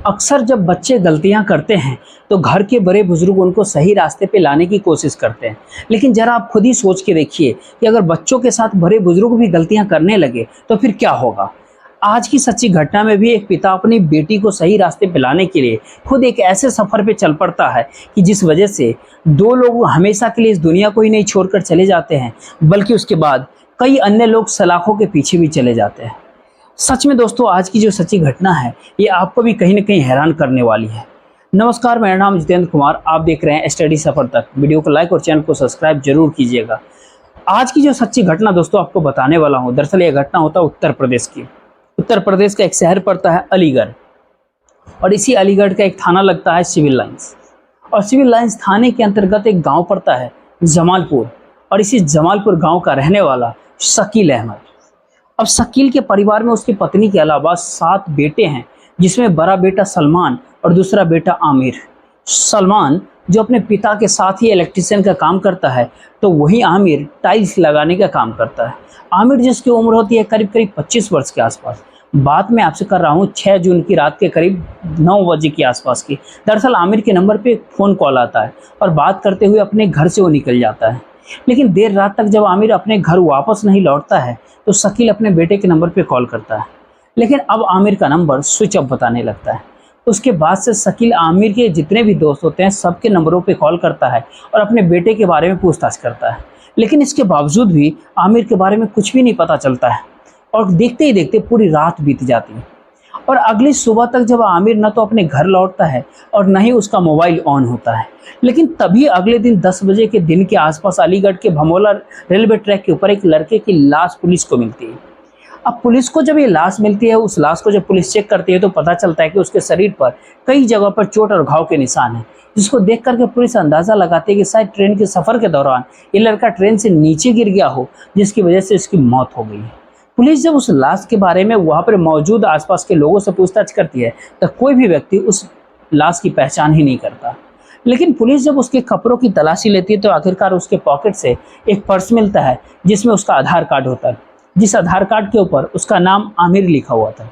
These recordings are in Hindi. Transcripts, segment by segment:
अक्सर जब बच्चे गलतियां करते हैं तो घर के बड़े बुजुर्ग उनको सही रास्ते पे लाने की कोशिश करते हैं। लेकिन जरा आप खुद ही सोच के देखिए कि अगर बच्चों के साथ बड़े बुजुर्ग भी गलतियां करने लगे तो फिर क्या होगा। आज की सच्ची घटना में भी एक पिता अपनी बेटी को सही रास्ते पे लाने के लिए खुद एक ऐसे सफर पे चल पड़ता है कि जिस वजह से दो लोग हमेशा के लिए इस दुनिया को ही नहीं छोड़कर चले जाते हैं, बल्कि उसके बाद कई अन्य लोग सलाखों के पीछे भी चले जाते हैं। सच में दोस्तों, आज की जो सच्ची घटना है ये आपको भी कहीं ना कहीं हैरान करने वाली है। नमस्कार, मेरा नाम जितेंद्र कुमार, आप देख रहे हैं स्टडी सफर तक। वीडियो को लाइक और चैनल को सब्सक्राइब जरूर कीजिएगा। आज की जो सच्ची घटना दोस्तों आपको बताने वाला हूँ, दरअसल यह घटना होता है उत्तर प्रदेश की। उत्तर प्रदेश का एक शहर पड़ता है अलीगढ़, और इसी अलीगढ़ का एक थाना लगता है सिविल लाइंस, और सिविल लाइंस थाने के अंतर्गत एक गाँव पड़ता है जमालपुर, और इसी जमालपुर गाँव का रहने वाला शकील अहमद। अब शकील के परिवार में उसकी पत्नी के अलावा 7 बेटे हैं, जिसमें बड़ा बेटा सलमान और दूसरा बेटा आमिर। सलमान जो अपने पिता के साथ ही इलेक्ट्रिशियन का काम करता है, तो वहीं आमिर टाइल्स लगाने का काम करता है। आमिर जिसकी उम्र होती है करीब 25 वर्ष के आसपास। बात मैं आपसे कर रहा हूँ 6 जून की रात के करीब 9 बजे के आसपास की। दरअसल आमिर के नंबर पे एक फ़ोन कॉल आता है और बात करते हुए अपने घर से वो निकल जाता है। लेकिन देर रात तक जब आमिर अपने घर वापस नहीं लौटता है तो शकील अपने बेटे के नंबर पे कॉल करता है, लेकिन अब आमिर का नंबर स्विच ऑफ बताने लगता है। उसके बाद से शकील आमिर के जितने भी दोस्त होते हैं सबके नंबरों पे कॉल करता है और अपने बेटे के बारे में पूछताछ करता है, लेकिन इसके बावजूद भी आमिर के बारे में कुछ भी नहीं पता चलता है। और देखते ही देखते पूरी रात बीत जाती है, और अगली सुबह तक जब आमिर न तो अपने घर लौटता है और न ही उसका मोबाइल ऑन होता है। लेकिन तभी अगले दिन 10 बजे के दिन के आसपास अलीगढ़ के भमोला रेलवे ट्रैक के ऊपर एक लड़के की लाश पुलिस को मिलती है। अब पुलिस को जब ये लाश मिलती है, उस लाश को जब पुलिस चेक करती है तो पता चलता है कि उसके शरीर पर कई जगह पर चोट और घाव के निशान हैं, जिसको देख करके पुलिस अंदाज़ा लगाती है कि शायद ट्रेन के सफ़र के दौरान ये लड़का ट्रेन से नीचे गिर गया हो, जिसकी वजह से इसकी मौत हो गई है। पुलिस जब उस लाश के बारे में वहाँ पर मौजूद आसपास के लोगों से पूछताछ करती है तो कोई भी व्यक्ति उस लाश की पहचान ही नहीं करता। लेकिन पुलिस जब उसके कपड़ों की तलाशी लेती है तो आखिरकार उसके पॉकेट से एक पर्स मिलता है, जिसमें उसका आधार कार्ड होता है, जिस आधार कार्ड के ऊपर उसका नाम आमिर लिखा हुआ था।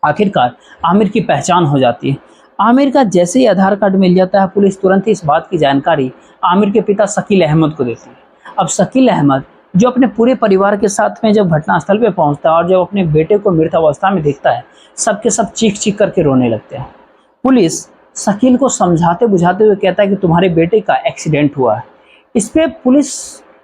आखिरकार आमिर की पहचान हो जाती है। आमिर का जैसे ही आधार कार्ड मिल जाता है, पुलिस तुरंत ही इस बात की जानकारी आमिर के पिता शकील अहमद को देती है। अब शकील अहमद जो अपने पूरे परिवार के साथ में जब घटनास्थल पे पहुंचता है और जब अपने बेटे को मृत अवस्था में देखता है, सबके सब चीख चीख करके रोने लगते हैं। पुलिस शकील को समझाते बुझाते हुए कहता है कि तुम्हारे बेटे का एक्सीडेंट हुआ है। इस पे पुलिस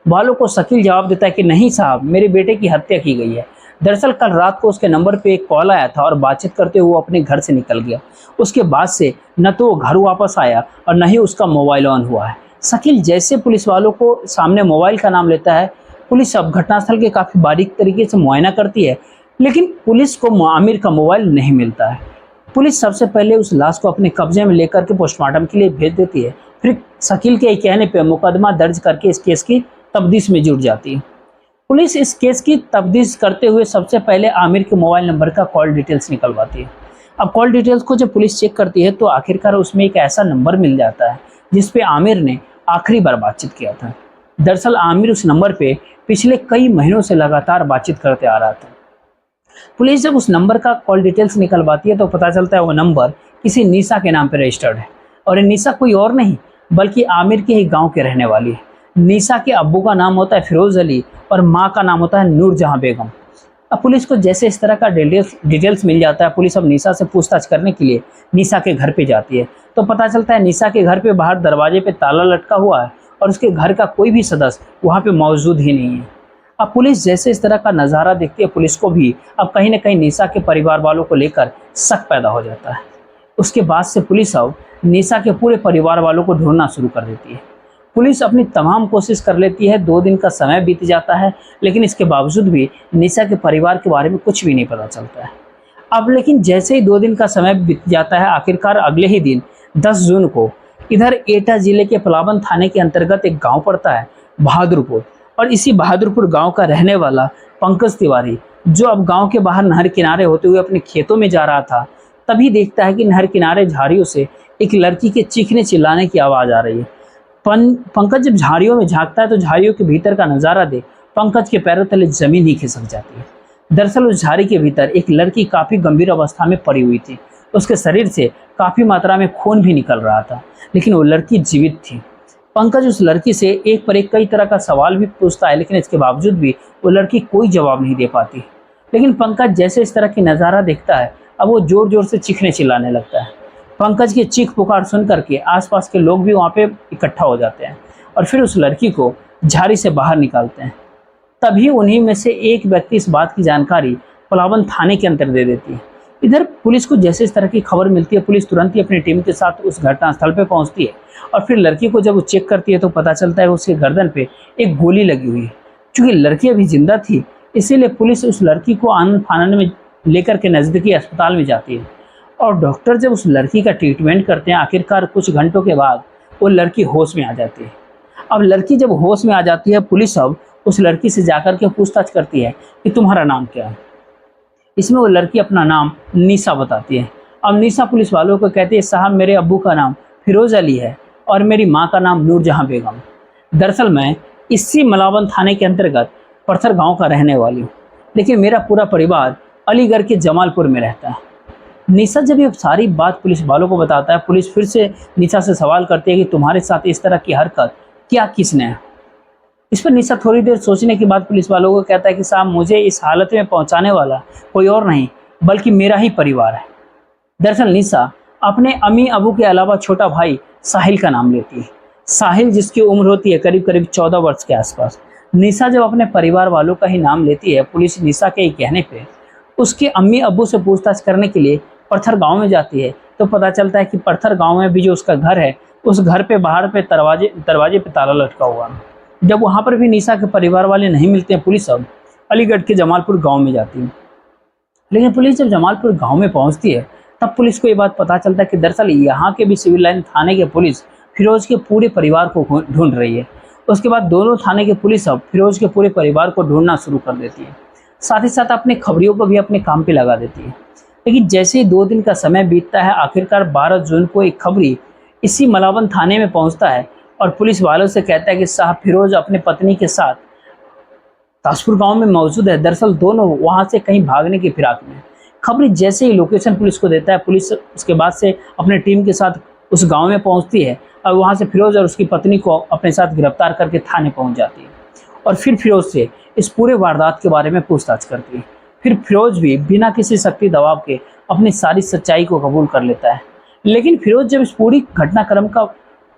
वालों को शकील जवाब देता है कि नहीं साहब, मेरे बेटे की हत्या की गई है। दरअसल कल रात को उसके नंबर पे एक कॉल आया था और बातचीत करते हुए वो अपने घर से निकल गया। उसके बाद से न तो वो घर वापस आया और न ही उसका मोबाइल ऑन हुआ है। शकील जैसे पुलिस वालों को सामने मोबाइल का नाम लेता है, पुलिस अब घटनास्थल के काफ़ी बारीक तरीके से मुआयना करती है, लेकिन पुलिस को आमिर का मोबाइल नहीं मिलता है। पुलिस सबसे पहले उस लाश को अपने कब्जे में लेकर के पोस्टमार्टम के लिए भेज देती है। फिर शकील के कहने पर मुकदमा दर्ज करके इस केस की तफ्तीश में जुट जाती है। पुलिस इस केस की तफ्तीश करते हुए सबसे पहले आमिर के मोबाइल नंबर का कॉल डिटेल्स निकलवाती है। अब कॉल डिटेल्स को जब पुलिस चेक करती है तो आखिरकार उसमें एक ऐसा नंबर मिल जाता है जिस पे आमिर ने आखिरी बार बातचीत किया था। दरअसल आमिर उस नंबर पे पिछले कई महीनों से लगातार बातचीत करते आ रहा था। पुलिस जब उस नंबर का कॉल डिटेल्स निकलवाती है तो पता चलता है वो नंबर किसी निशा के नाम पर रजिस्टर्ड है, और ये निशा कोई और नहीं बल्कि आमिर के ही गांव के रहने वाली है। निशा के अब्बू का नाम होता है फिरोज अली और माँ का नाम होता है नूरजहां बेगम। अब पुलिस को जैसे इस तरह का डिटेल्स मिल जाता है, पुलिस अब निशा से पूछताछ करने के लिए निशा के घर पे जाती है तो पता चलता है निशा के घर पे बाहर दरवाजे पे ताला लटका हुआ है और उसके घर का कोई भी सदस्य वहाँ पे मौजूद ही नहीं है। अब पुलिस जैसे इस तरह का नज़ारा देखती है, पुलिस को भी अब कहीं ना कहीं निशा के परिवार वालों को लेकर शक पैदा हो जाता है। उसके बाद से पुलिस अब निशा के पूरे परिवार वालों को ढूंढना शुरू कर देती है। पुलिस अपनी तमाम कोशिश कर लेती है, 2 दिन का समय बीत जाता है, लेकिन इसके बावजूद भी निशा के परिवार के बारे में कुछ भी नहीं पता चलता है। अब लेकिन जैसे ही 2 दिन का समय बीत जाता है, आखिरकार अगले ही दिन 10 जून को इधर एटा जिले के पलावन थाने के अंतर्गत एक गांव पड़ता है बहादुरपुर, और इसी बहादुरपुर गांव का रहने वाला पंकज तिवारी जो अब गांव के बाहर नहर किनारे होते हुए अपने खेतों में जा रहा था, तभी देखता है कि नहर किनारे झाड़ियों से एक लड़की के चीखने चिल्लाने की आवाज़ आ रही है। पंकज जब झाड़ियों में झांकता है तो झाड़ियों के भीतर का नज़ारा देख पंकज के पैरों तले जमीन ही खिसक जाती है। दरअसल उस झाड़ी के भीतर एक लड़की काफ़ी गंभीर अवस्था में पड़ी हुई थी। उसके शरीर से काफ़ी मात्रा में खून भी निकल रहा था, लेकिन वो लड़की जीवित थी। पंकज उस लड़की से एक पर एक कई तरह का सवाल भी पूछता है, लेकिन इसके बावजूद भी वो लड़की कोई जवाब नहीं दे पाती। लेकिन पंकज जैसे इस तरह की नज़ारा देखता है, अब वो ज़ोर ज़ोर से चीखने चिल्लाने लगता है। पंकज की चीख पुकार सुन करके आसपास के लोग भी वहाँ पे इकट्ठा हो जाते हैं और फिर उस लड़की को झाड़ी से बाहर निकालते हैं। तभी उन्हीं में से एक व्यक्ति इस बात की जानकारी पलावन थाने के अंदर दे देती है। इधर पुलिस को जैसे इस तरह की खबर मिलती है, पुलिस तुरंत ही अपनी टीम के साथ उस घटनास्थल पर पहुंचती है और फिर लड़की को जब वो चेक करती है तो पता चलता है उसके गर्दन पे एक गोली लगी हुई है। चूँकि लड़की अभी जिंदा थी, इसीलिए पुलिस उस लड़की को आनन फानन में लेकर के नज़दीकी अस्पताल में जाती है और डॉक्टर जब उस लड़की का ट्रीटमेंट करते हैं, आखिरकार कुछ घंटों के बाद वो लड़की होश में आ जाती है। अब लड़की जब होश में आ जाती है, पुलिस अब उस लड़की से जाकर के पूछताछ करती है कि तुम्हारा नाम क्या है। इसमें वो लड़की अपना नाम निशा बताती है। अब निशा पुलिस वालों को कहती है, साहब मेरे अब्बू का नाम फिरोज अली है और मेरी माँ का नाम नूरजहां बेगम। दरअसल मैं इसी मलावन थाने के अंतर्गत पत्थर गांव का रहने वाली हूँ, लेकिन मेरा पूरा परिवार अलीगढ़ के जमालपुर में रहता है। निशा जब ये सारी बात पुलिस वालों को बताता है, पुलिस फिर से निशा से सवाल करती है कि तुम्हारे साथ इस तरह की हरकत क्या किसने है। इस पर निशा थोड़ी देर सोचने के बाद पुलिस वालों को कहता है कि साहब मुझे इस हालत में पहुंचाने वाला कोई और नहीं बल्कि मेरा ही परिवार है। दरअसल निशा अपने अम्मी अबू के अलावा छोटा भाई साहिल का नाम लेती है। साहिल जिसकी उम्र होती है करीब करीब 14 वर्ष के आसपास। निशा जब अपने परिवार वालों का ही नाम लेती है, पुलिस निशा के ही कहने पे उसके अम्मी अबू से पूछताछ करने के लिए पत्थर गांव में जाती है तो पता चलता है कि पत्थर गांव में भी जो उसका घर है, उस घर पे बाहर पे दरवाजे पे ताला लटका हुआ है। जब वहाँ पर भी निशा के परिवार वाले नहीं मिलते हैं, पुलिस अब अलीगढ़ के जमालपुर गाँव में जाती है। लेकिन पुलिस जब जमालपुर गाँव में पहुँचती है तब पुलिस को ये बात पता चलता है कि दरअसल यहाँ के भी सिविल लाइन थाने के पुलिस फिरोज के पूरे परिवार को ढूंढ रही है। उसके बाद दोनों थाने के पुलिस अब फिरोज के पूरे परिवार को ढूंढना शुरू कर देती है। साथ ही साथ अपने खबरियों को भी अपने काम पे लगा देती है। लेकिन जैसे ही 2 दिन का समय बीतता है, आखिरकार 12 जून को एक खबरी इसी मलावन थाने में पहुंचता है और पुलिस वालों से कहता है कि साहब फिरोज अपनी पत्नी के साथ ताजपुर गांव में मौजूद है। दरअसल दोनों वहां से कहीं भागने की फिराक में। खबरी जैसे ही लोकेशन पुलिस को देता है, पुलिस उसके बाद से अपनी टीम के साथ उस गांव में पहुंचती है और वहां से फिरोज और उसकी पत्नी को अपने साथ गिरफ्तार करके थाने पहुंच जाती है और फिर फिरोज से इस पूरे वारदात के बारे में पूछताछ करती है। फिर फिरोज भी बिना किसी शक्ति दबाव के अपनी सारी सच्चाई को कबूल कर लेता है। लेकिन फिरोज जब इस पूरी घटनाक्रम का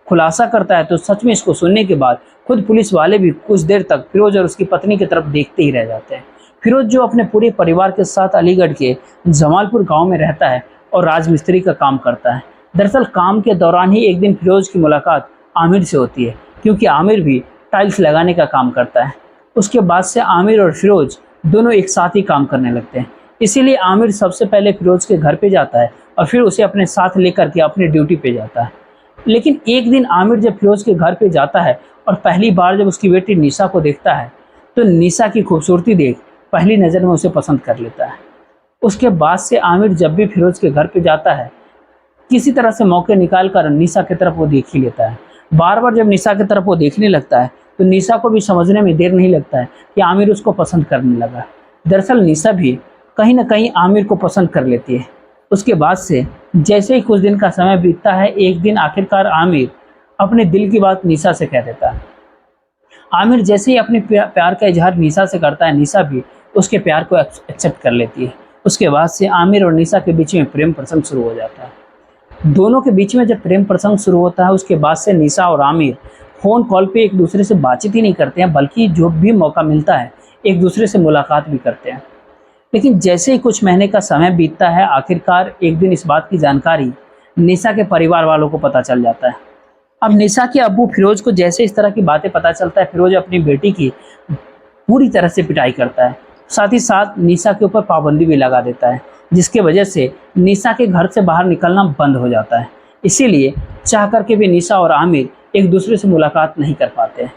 खुलासा करता है तो सच में इसको सुनने के बाद खुद पुलिस वाले भी कुछ देर तक फिरोज और उसकी पत्नी की तरफ देखते ही रह जाते हैं। फिरोज जो अपने पूरे परिवार के साथ अलीगढ़ के जमालपुर गांव में रहता है और राजमिस्त्री का काम करता है। दरअसल काम के दौरान ही एक दिन फिरोज की मुलाकात आमिर से होती है, क्योंकि आमिर भी टाइल्स लगाने का काम करता है। उसके बाद से आमिर और फिरोज दोनों एक साथ ही काम करने लगते हैं। इसीलिए आमिर सबसे पहले फिरोज के घर पे जाता है और फिर उसे अपने साथ लेकर के अपनी ड्यूटी पे जाता है। लेकिन एक दिन आमिर जब फिरोज के घर पे जाता है और पहली बार जब उसकी बेटी निशा को देखता है तो निशा की खूबसूरती देख पहली नज़र में उसे पसंद कर लेता है। उसके बाद से आमिर जब भी फिरोज के घर पे जाता है, किसी तरह से मौके निकाल कर निशा की तरफ वो देख ही लेता है। बार बार जब निशा की तरफ वो देखने लगता है तो निशा को भी समझने में देर नहीं लगता है कि आमिर उसको पसंद करने लगा। दरअसल निशा भी कहीं ना कहीं आमिर को पसंद कर लेती है। उसके बाद से जैसे ही कुछ दिन का समय बीतता है, एक दिन आखिरकार आमिर अपने दिल की बात निशा से कह देता है। आमिर जैसे ही अपने प्यार का इजहार निशा से करता है, निशा भी उसके प्यार को एक्सेप्ट कर लेती है। उसके बाद से आमिर और निशा के बीच में प्रेम प्रसंग शुरू हो जाता है। दोनों के बीच में जब प्रेम प्रसंग शुरू होता है, उसके बाद से निशा और आमिर फ़ोन कॉल पे एक दूसरे से बातचीत ही नहीं करते हैं, बल्कि जो भी मौका मिलता है एक दूसरे से मुलाकात भी करते हैं। लेकिन जैसे ही कुछ महीने का समय बीतता है, आखिरकार एक दिन इस बात की जानकारी निशा के परिवार वालों को पता चल जाता है। अब निशा के अब्बू फिरोज को जैसे इस तरह की बातें पता चलता है, फिरोज अपनी बेटी की पूरी तरह से पिटाई करता है। साथ ही साथ निशा के ऊपर पाबंदी भी लगा देता है, जिसके वजह से निशा के घर से बाहर निकलना बंद हो जाता है। इसीलिए चाह करके भी निशा और आमिर एक दूसरे से मुलाकात नहीं कर पाते हैं।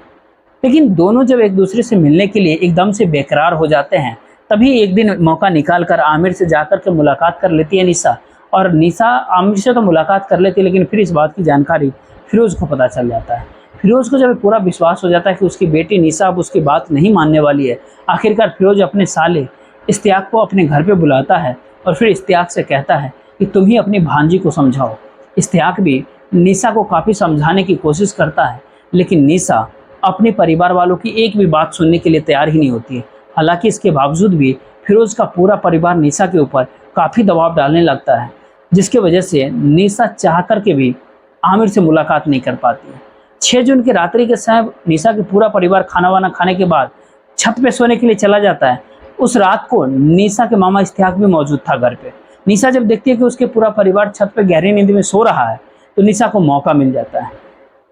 लेकिन दोनों जब एक दूसरे से मिलने के लिए एकदम से बेकरार हो जाते हैं, तभी एक दिन मौका निकाल कर आमिर से जाकर के मुलाकात कर लेती है निशा। और निशा आमिर से तो मुलाकात कर लेती है, लेकिन फिर इस बात की जानकारी फिरोज को पता चल जाता है। फिरोज को जब पूरा विश्वास हो जाता है कि उसकी बेटी निशा अब उसकी बात नहीं मानने वाली है, आखिरकार फिरोज अपने साले इश्तियाक को अपने घर पे बुलाता है और फिर इश्तियाक से कहता है कि तुम ही अपनी भांजी को समझाओ। इश्तियाक भी निशा को काफ़ी समझाने की कोशिश करता है, लेकिन निशा अपने परिवार वालों की एक भी बात सुनने के लिए तैयार ही नहीं होती है। हालांकि इसके बावजूद भी फिरोज का पूरा परिवार निशा के ऊपर काफ़ी दबाव डालने लगता है, जिसकी वजह से निशा चाह कर के भी आमिर से मुलाकात नहीं कर पाती है। 6 जून की रात्रि के समय निशा के पूरा परिवार खाना वाना खाने के बाद छत पे सोने के लिए चला जाता है। उस रात को निशा के मामा इश्तियाक भी मौजूद था घर पे। निशा जब देखती है कि उसके पूरा परिवार छत पे गहरी नींद में सो रहा है, तो निशा को मौका मिल जाता है।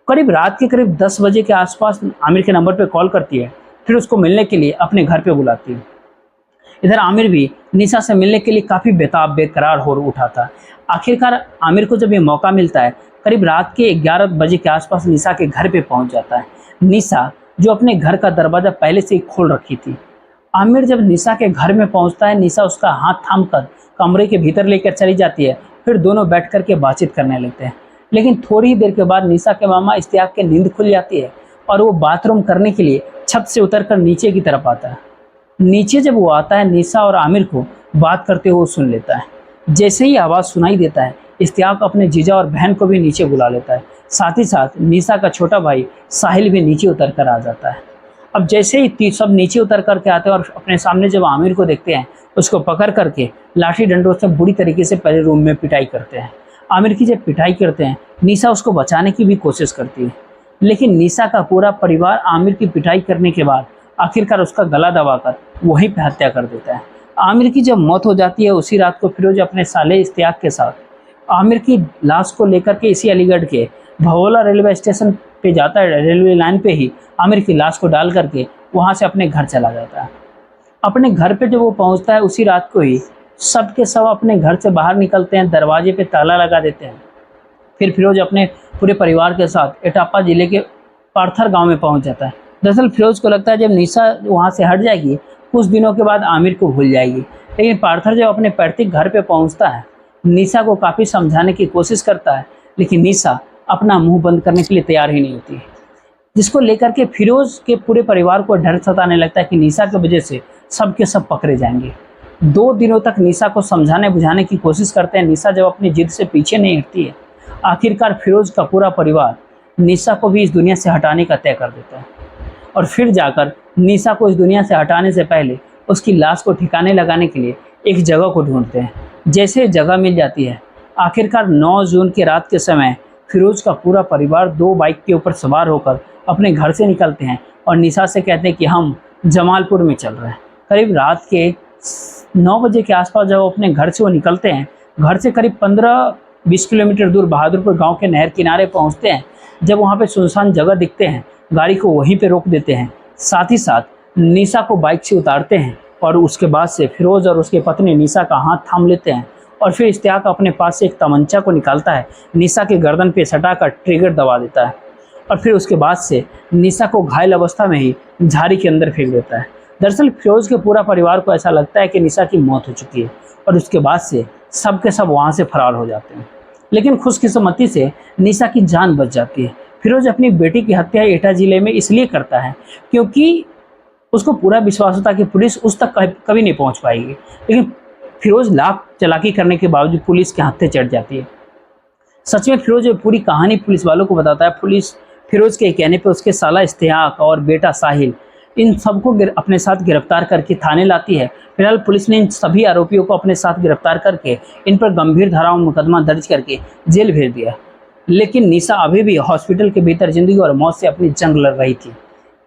करीब रात के करीब 10 बजे के आसपास आमिर के नंबर पे कॉल करती है, फिर उसको मिलने के लिए अपने घर पे बुलाती है। इधर आमिर भी निशा से मिलने के लिए काफ़ी बेताब बेकरार हो उठा था। आखिरकार आमिर को जब ये मौका मिलता है, करीब रात के 11 बजे के आसपास निशा के घर पे पहुंच जाता है। निशा जो अपने घर का दरवाज़ा पहले से ही खोल रखी थी। आमिर जब निशा के घर में पहुंचता है, निशा उसका हाथ थाम कर कमरे के भीतर लेकर चली जाती है। फिर दोनों बैठ कर के बातचीत करने लगते हैं। लेकिन थोड़ी ही देर के बाद निशा के मामा इश्तियाक के नींद खुल जाती है और वो बाथरूम करने के लिए छत से उतरकर नीचे की तरफ आता है। नीचे जब वो आता है, निशा और आमिर को बात करते हुए सुन लेता है। जैसे ही आवाज़ सुनाई देता है, इश्तियाक अपने जीजा और बहन को भी नीचे बुला लेता है। साथ ही साथ निशा का छोटा भाई साहिल भी नीचे उतर कर आ जाता है। अब जैसे ही सब नीचे उतर करके आते हैं और अपने सामने जब आमिर को देखते हैं, उसको पकड़ करके लाठी डंडों से बुरी तरीके से पहले रूम में पिटाई करते हैं। आमिर की जब पिटाई करते हैं, निशा उसको बचाने की भी कोशिश करती है, लेकिन निशा का पूरा परिवार आमिर की पिटाई करने के बाद आखिरकार उसका गला दबाकर वहीं पर हत्या कर देता है। आमिर की जब मौत हो जाती है, उसी रात को फिरोज अपने साले इश्तियाक के साथ आमिर की लाश को लेकर के इसी अलीगढ़ के भवोला रेलवे स्टेशन पे जाता है। रेलवे लाइन पे ही आमिर की लाश को डाल करके वहाँ से अपने घर चला जाता है। अपने घर पे जब वो पहुँचता है, उसी रात को ही सब के सब अपने घर से बाहर निकलते हैं, दरवाजे पे ताला लगा देते हैं। फिर फिरोज अपने पूरे परिवार के साथ एटापा जिले के पार्थर गांव में पहुंच जाता है। दरअसल फिरोज को लगता है जब निशा वहां से हट जाएगी, कुछ दिनों के बाद आमिर को भूल जाएगी। लेकिन पार्थर जब अपने पैतृक घर पे पहुंचता है, निशा को काफ़ी समझाने की कोशिश करता है, लेकिन निशा अपना मुंह बंद करने के लिए तैयार ही नहीं होती है, जिसको लेकर के फिरोज के पूरे परिवार को डर सताने लगता है कि निशा की वजह से सब के सब पकड़े जाएंगे। 2 दिनों तक निशा को समझाने बुझाने की कोशिश करते हैं। निशा जब अपनी जिद से पीछे नहीं हटती है, आखिरकार फिरोज का पूरा परिवार निशा को भी इस दुनिया से हटाने का तय कर देता है। और फिर जाकर निशा को इस दुनिया से हटाने से पहले उसकी लाश को ठिकाने लगाने के लिए एक जगह को ढूंढते हैं। जैसे जगह मिल जाती है, आखिरकार 9 जून की रात के समय फिरोज का पूरा परिवार 2 बाइक के ऊपर सवार होकर अपने घर से निकलते हैं और निशा से कहते हैं कि हम जमालपुर में चल रहे हैं। करीब रात के 9 बजे के आसपास जब अपने घर से वो निकलते हैं, घर से करीब 15-20 किलोमीटर दूर बहादुरपुर गांव के नहर किनारे पहुंचते हैं। जब वहां पे सुनसान जगह दिखते हैं, गाड़ी को वहीं पे रोक देते हैं। साथ ही साथ निशा को बाइक से उतारते हैं और उसके बाद से फिरोज और उसके पत्नी निशा का हाथ थाम लेते हैं। और फिर इश्तियाक अपने पास से एक तमंचा को निकालता है, निशा के गर्दन पे सटाकर ट्रिगर दबा देता है और फिर उसके बाद से निशा को घायल अवस्था में ही झाड़ी के अंदर फेंक देता है। दरअसल फिरोज के पूरा परिवार को ऐसा लगता है कि निशा की मौत हो चुकी है और उसके बाद से सब के सब वहाँ से फरार हो जाते हैं। लेकिन खुशकिस्मती से निशा की जान बच जाती है। फिरोज अपनी बेटी की हत्या एटा जिले में इसलिए करता है क्योंकि उसको पूरा विश्वास होता है कि पुलिस उस तक कभी नहीं पहुंच पाएगी। लेकिन फिरोज लाख चालाकी करने के बावजूद पुलिस के हाथे चढ़ जाती है। सच में फिरोज पूरी कहानी पुलिस वालों को बताता है। पुलिस फिरोज के कहने पर उसके साला इश्तियाक और बेटा साहिल, इन सबको अपने साथ गिरफ्तार करके थाने लाती है। फिलहाल पुलिस ने इन सभी आरोपियों को अपने साथ गिरफ्तार करके इन पर गंभीर धाराओं में मुकदमा दर्ज करके जेल भेज दिया। लेकिन निशा अभी भी हॉस्पिटल के भीतर जिंदगी और मौत से अपनी जंग लड़ रही थी।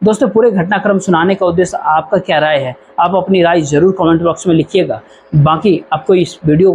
दोस्तों, पूरे घटनाक्रम सुनाने का उद्देश्य आपका क्या राय है, आप अपनी राय जरूर कमेंट बॉक्स में लिखिएगा। बाकी आपको इस वीडियो